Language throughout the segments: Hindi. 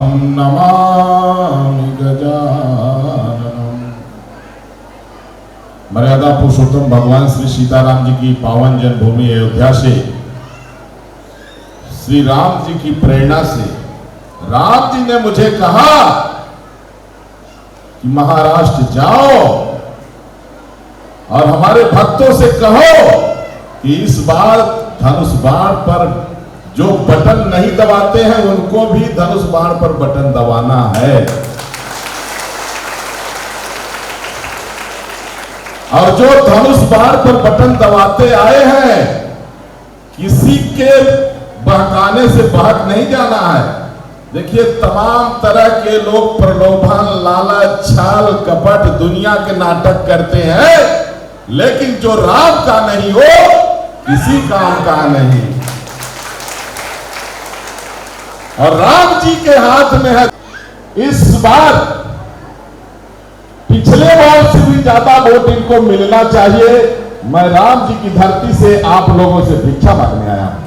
नमामि गजाननम्। मर्यादा पुरुषोत्तम भगवान श्री सीताराम जी की पावन जन्मभूमि अयोध्या से श्री राम जी की प्रेरणा से राम जी ने मुझे कहा कि महाराष्ट्र जाओ और हमारे भक्तों से कहो कि इस बार धनुष बाण पर जो बटन नहीं दबाते हैं उनको भी धनुष बाण पर बटन दबाना है। और जो धनुष बाण पर बटन दबाते आए हैं किसी के बहकाने से बहक नहीं जाना है। देखिए, तमाम तरह के लोग प्रलोभन, लालच, छल, कपट, दुनिया के नाटक करते हैं, लेकिन जो राम का नहीं हो किसी काम का नहीं। और राम जी के हाथ में है। इस बार पिछले बार से भी ज्यादा वोट इनको मिलना चाहिए। मैं राम जी की धरती से आप लोगों से भिक्षा मांगने आया हूं।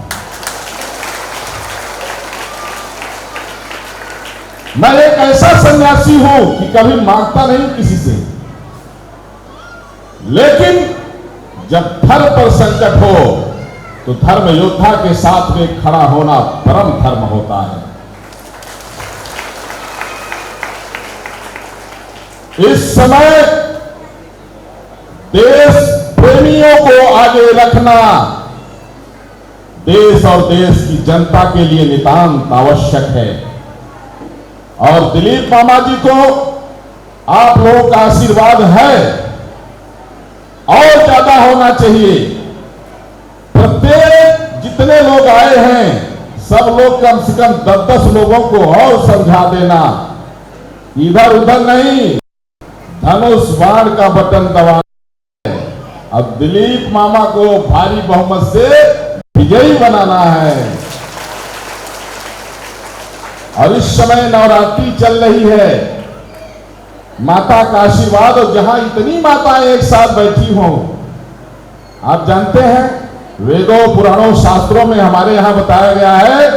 मैं एक ऐसा सन्यासी हूं कि कभी मांगता नहीं किसी से, लेकिन जब धर्म पर संकट हो तो धर्म योद्धा के साथ में खड़ा होना परम धर्म होता है। इस समय देश प्रेमियों को आगे रखना देश और देश की जनता के लिए नितांत आवश्यक है। और दिलीप मामा जी को आप लोगों का आशीर्वाद है और ज्यादा होना चाहिए। प्रत्येक जितने लोग आए हैं सब लोग कम से कम 10-10 लोगों को और समझा देना, इधर उधर नहीं, धनुष बाण का बटन दबाना है। अब दिलीप मामा को भारी बहुमत से विजयी बनाना है। और इस समय नवरात्रि चल रही है, माता का आशीर्वाद, और जहां इतनी माताएं एक साथ बैठी हों, आप जानते हैं वेदों, पुराणों, शास्त्रों में हमारे यहां बताया गया है,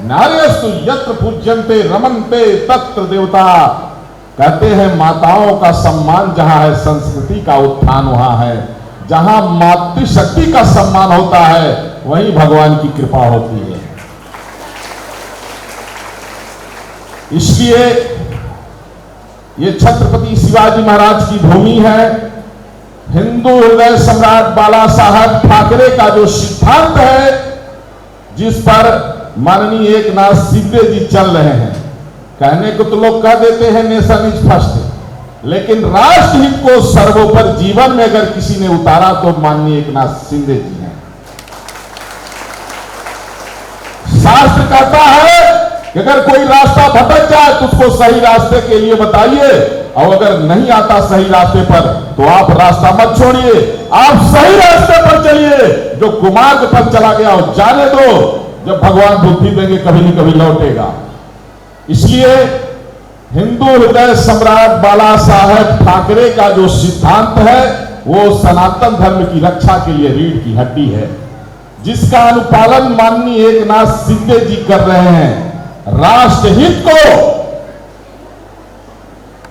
नार्यस्तु यत्र पूज्यन्ते रमन्ते तत्र देवता। कहते हैं माताओं का सम्मान जहां है, संस्कृति का उत्थान वहां है। जहां मातृशक्ति का सम्मान होता है वहीं भगवान की कृपा होती है। इसलिए ये छत्रपति शिवाजी महाराज की भूमि है। हिंदू हृदय सम्राट बाला साहब ठाकरे का जो सिद्धांत है, जिस पर माननीय एकनाथ शिंदे जी चल रहे हैं, कहने को तो लोग कह देते हैं नेशन इज फर्स्ट, लेकिन राष्ट्र हित को सर्वोपरि जीवन में अगर किसी ने उतारा तो माननीय एकनाथ शिंदे जी हैं। शास्त्र कहता है कि अगर कोई रास्ता भटक जाए तो उसको सही रास्ते के लिए बताइए, और अगर नहीं आता सही रास्ते पर तो आप रास्ता मत छोड़िए, आप सही रास्ते पर चलिए। जो कुमार्ग पर चला गया वो जाने दो, जब भगवान बुद्धि देंगे कभी न कभी लौटेगा। इसलिए हिंदू हृदय सम्राट बाला साहेब ठाकरे का जो सिद्धांत है वो सनातन धर्म की रक्षा के लिए रीढ़ की हड्डी है, जिसका अनुपालन माननीय एकनाथ शिंदे जी कर रहे हैं। राष्ट्रहित को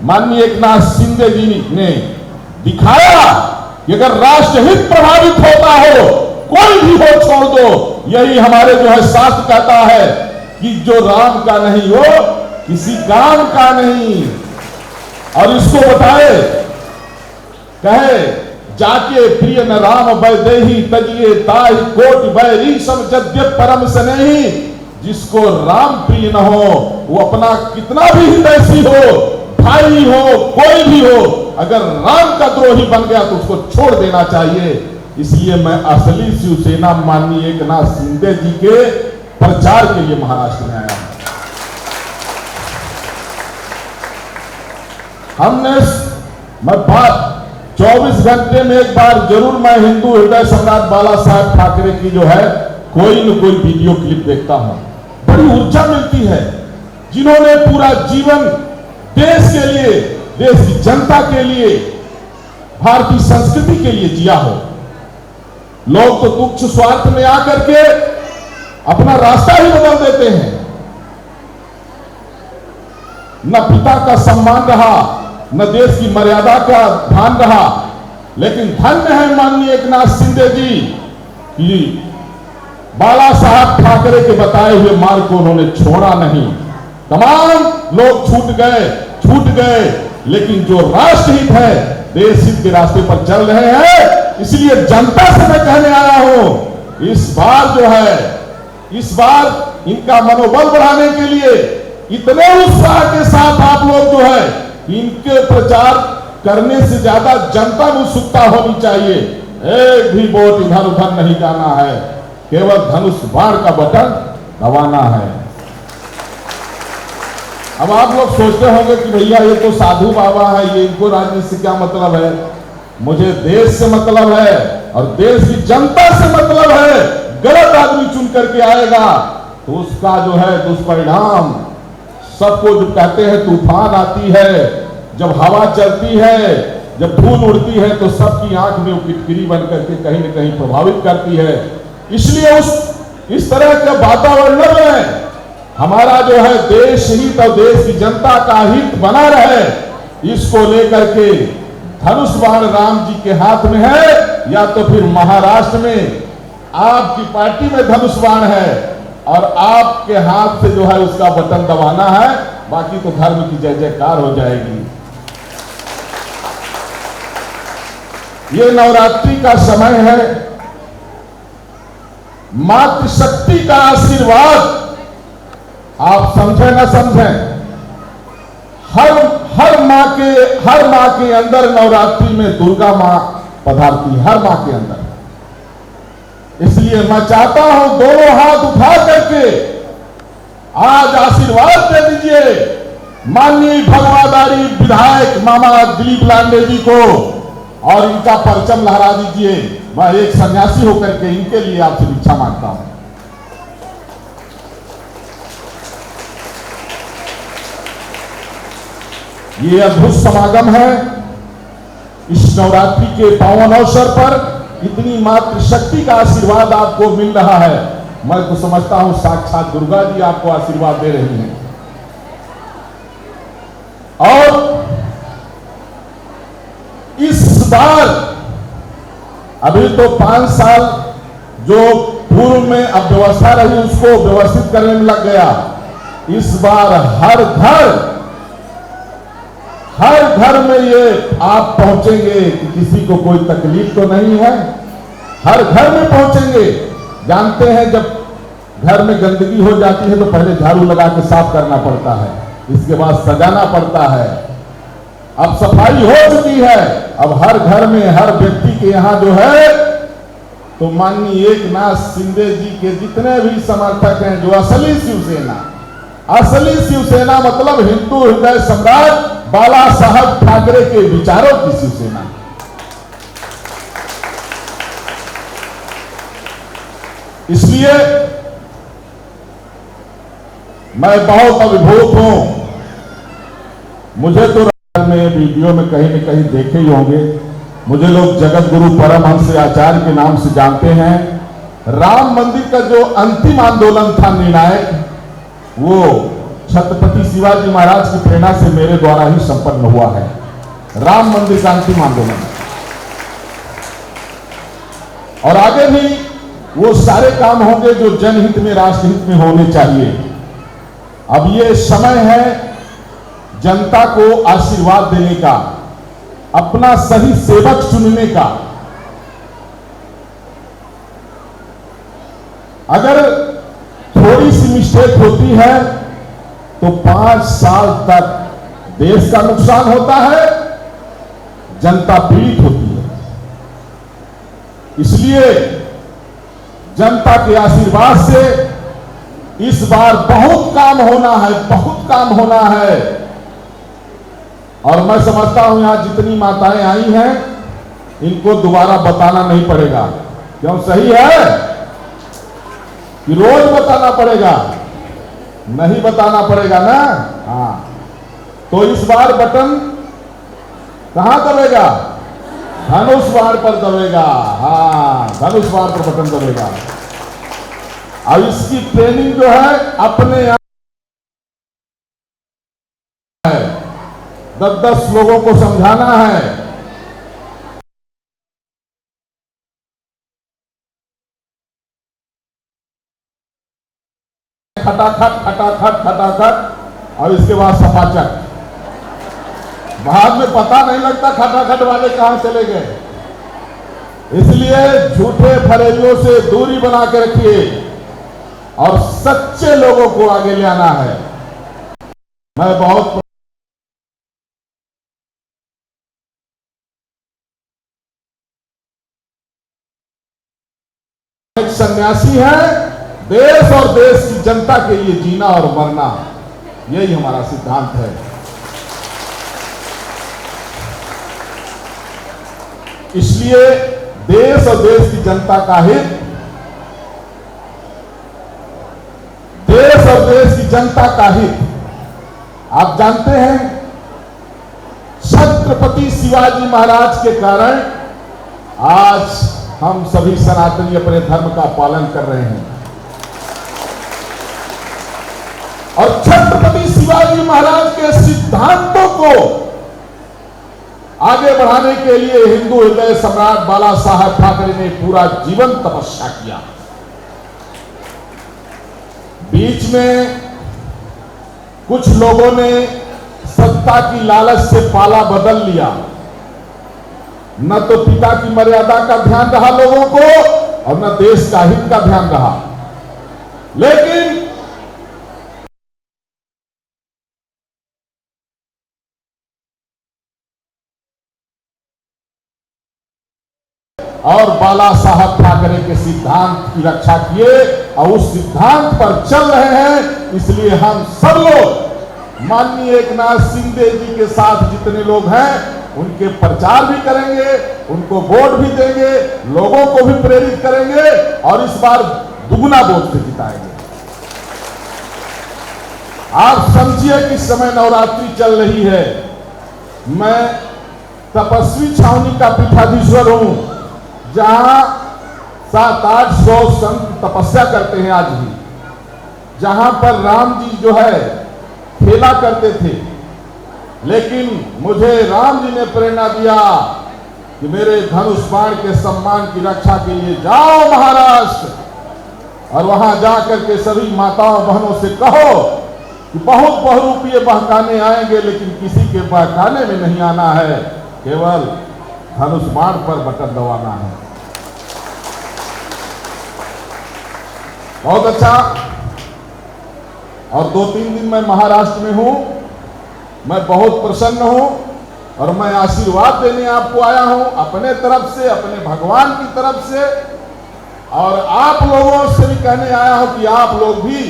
माननीय एकनाथ शिंदे जी ने दिखाया कि अगर राष्ट्रहित प्रभावित होता हो, कोई भी हो छोड़ दो। यही हमारे जो है शास्त्र कहता है कि जो राम का नहीं हो किसी काम का नहीं। और इसको बताए, कहे जाके प्रिय न राम वैदेही तजिए ताहि कोटि बैरी समझद्य परम स्नेही। जिसको राम प्रिय न हो वो अपना कितना भी हितैषी हो, भाई हो, कोई भी हो, अगर राम का द्रोही बन गया तो उसको छोड़ देना चाहिए। इसलिए मैं असली शिवसेना माननीय एकनाथ शिंदे जी के प्रचार के लिए महाराष्ट्र में आया हूं। हमने मैं बात 24 घंटे में एक बार जरूर मैं हिंदू हृदय सम्राट बाला साहब ठाकरे की जो है कोई न कोई वीडियो क्लिप देखता हूं। बड़ी ऊर्जा मिलती है। जिन्होंने पूरा जीवन देश के लिए, देश की जनता के लिए, भारतीय संस्कृति के लिए जिया हो। लोग तो तुच्छ स्वार्थ में आकर के अपना रास्ता ही बदल देते हैं। न पिता का सम्मान रहा, न देश की मर्यादा का ध्यान रहा। लेकिन धन्य है माननीय एकनाथ शिंदे जी कि बाला साहब ठाकरे के बताए हुए मार्ग को उन्होंने छोड़ा नहीं। तमाम लोग छूट गए, लेकिन जो राष्ट्रहित है, देश हित के रास्ते पर चल रहे हैं। इसलिए जनता से मैं कहने आया हूं, इस बार इनका मनोबल बढ़ाने के लिए इतने उत्साह के साथ आप लोग जो है इनके प्रचार करने से ज्यादा जनता में उत्सुकता होनी चाहिए। एक भी वोट इधर उधर नहीं जाना है, केवल धनुष बाण का बटन दबाना है। अब आप लोग सोचते होंगे कि भैया ये तो साधु बाबा है, ये इनको राजनीति से क्या मतलब है। मुझे देश से मतलब है और देश की जनता से मतलब है। गलत आदमी चुन करके आएगा तो उसका जो है दुष्परिणाम सबको, जो कहते हैं तूफान आती है, जब हवा चलती है, जब धूल उड़ती है, तो सबकी आंख में वो किटकिरी बन करके कहीं न कहीं प्रभावित करती है। इसलिए इस तरह के वातावरण में हमारा जो है देश हित और देश की जनता का हित बना रहे, इसको लेकर के धनुष बाण राम जी के हाथ में है, या तो फिर महाराष्ट्र में आपकी पार्टी में धनुष बाण है और आपके हाथ से जो है उसका बटन दबाना है। बाकी तो धर्म की जय जयकार हो जाएगी। ये नवरात्रि का समय है, मातृशक्ति का आशीर्वाद आप समझे न समझें, हर माँ के अंदर नवरात्रि में दुर्गा माँ पधारती है, हर माँ के अंदर। इसलिए मैं चाहता हूं दोनों हाथ उठा करके आज आशीर्वाद दे दीजिए माननीय भगवादारी विधायक मामा दिलीप लांडे जी को और इनका परचम लहरा दीजिए। मैं एक सन्यासी होकर के इनके लिए आपसे भिक्षा मांगता हूं। ये अद्भुत समागम है। इस नवरात्रि के पावन अवसर पर इतनी मातृशक्ति का आशीर्वाद आपको मिल रहा है। मैं तो समझता हूं साक्षात दुर्गा जी आपको आशीर्वाद दे रही हैं। और इस बार अभी तो 5 साल जो पूर्व में अव्यवस्था रही उसको व्यवस्थित करने में लग गया। इस बार हर घर में ये आप पहुंचेंगे कि किसी को कोई तकलीफ तो नहीं है। हर घर में पहुंचेंगे। जानते हैं जब घर में गंदगी हो जाती है तो पहले झाड़ू लगा के साफ करना पड़ता है, इसके बाद सजाना पड़ता है। अब सफाई हो चुकी है, अब हर घर में हर व्यक्ति के यहां जो है तो माननीय एकनाथ शिंदे जी के जितने भी समर्थक हैं, जो असली शिवसेना मतलब हिंदू हृदय सम्राट बाला साहब ठाकरे के विचारों की शिवसेना। इसलिए मैं बहुत अभिभूत हूं। मुझे तो में वीडियो में कहीं न कहीं देखे ही होंगे, मुझे लोग जगत गुरु परमहंस आचार्य के नाम से जानते हैं। राम मंदिर का जो अंतिम आंदोलन था निर्णायक, वो छत्रपति शिवाजी महाराज की प्रेरणा से मेरे द्वारा ही संपन्न हुआ है। राम मंदिर का अंतिम आंदोलन, और आगे भी वो सारे काम होंगे जो जनहित में राष्ट्रहित में होने चाहिए। अब ये समय है जनता को आशीर्वाद देने का, अपना सही सेवक चुनने का। अगर थोड़ी सी मिस्टेक होती है तो 5 साल तक देश का नुकसान होता है, जनता पीड़ित होती है। इसलिए जनता के आशीर्वाद से इस बार बहुत काम होना है। और मैं समझता हूं यहां जितनी माताएं आई हैं इनको दोबारा बताना नहीं पड़ेगा। क्यों? सही है कि रोज बताना पड़ेगा? नहीं बताना पड़ेगा ना। हाँ, तो इस बार बटन कहां दबेगा? धनुष बाण पर दबेगा। हाँ, धनुष बाण पर बटन दबेगा। अब इसकी ट्रेनिंग जो है अपने है, 10-10 लोगों को समझाना है। खटाखट खटाखट खटाखट और इसके बाद सपाचक। बाद में पता नहीं लगता खटाखट वाले कहां चले गए। इसलिए झूठे फरेबियों से दूरी बना के रखिए और सच्चे लोगों को आगे ले आना है। मैं बहुत एक सन्यासी है, देश और देश की जनता के लिए जीना और मरना, यही हमारा सिद्धांत है। इसलिए देश और देश की जनता का हित, देश और देश की जनता का हित, आप जानते हैं छत्रपति शिवाजी महाराज के कारण आज हम सभी सनातनी अपने धर्म का पालन कर रहे हैं। और छत्रपति शिवाजी महाराज के सिद्धांतों को आगे बढ़ाने के लिए हिंदू हृदय सम्राट बाला साहब ठाकरे ने पूरा जीवन तपस्या किया। बीच में कुछ लोगों ने सत्ता की लालच से पाला बदल लिया। न तो पिता की मर्यादा का ध्यान रहा लोगों को और न देश का हित का ध्यान रहा। लेकिन और बाला साहब ठाकरे के सिद्धांत की रक्षा किए और उस सिद्धांत पर चल रहे हैं। इसलिए हम सब लोग माननीय एकनाथ शिंदे जी के साथ जितने लोग हैं उनके प्रचार भी करेंगे, उनको वोट भी देंगे, लोगों को भी प्रेरित करेंगे और इस बार दुगुना वोट से जिताएंगे। आप समझिए कि इस समय नवरात्रि चल रही है। मैं तपस्वी छावनी का पीठाधीश्वर हूं, जहां 700-800 संत तपस्या करते हैं आज भी, जहां पर राम जी जो है खेला करते थे। लेकिन मुझे राम जी ने प्रेरणा दिया कि मेरे धनुष बाण के सम्मान की रक्षा के लिए जाओ महाराष्ट्र और वहां जाकर के सभी माताओं बहनों से कहो कि बहुत बहुरूपीय बहकाने आएंगे, लेकिन किसी के बहकाने में नहीं आना है, केवल धनुष बाण पर बटन दबाना है। बहुत अच्छा। और 2-3 दिन मैं महाराष्ट्र में हूं, मैं बहुत प्रसन्न हूं और मैं आशीर्वाद देने आपको आया हूं अपने तरफ से, अपने भगवान की तरफ से, और आप लोगों से भी कहने आया हूं कि आप लोग भी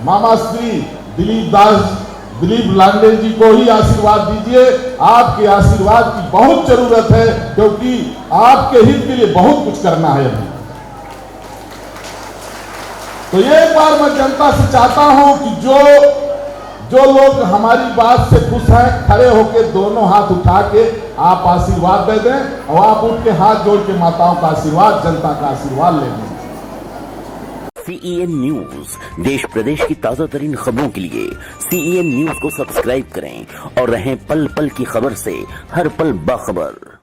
मामा श्री दिलीप लांडे जी को ही आशीर्वाद दीजिए। आपके आशीर्वाद की बहुत जरूरत है, क्योंकि आपके हित के लिए बहुत कुछ करना है अभी। तो ये एक बार मैं जनता से चाहता हूं कि जो लोग हमारी बात से खुश हैं, खड़े होकर दोनों हाथ उठा के आप आशीर्वाद दे दें और आप उठ के हाथ जोड़ के माताओं का आशीर्वाद, जनता का आशीर्वाद ले लें। CEN न्यूज, देश प्रदेश की ताजा तरीन खबरों के लिए CEN न्यूज को सब्सक्राइब करें और रहें पल पल की खबर से हर पल बाखबर।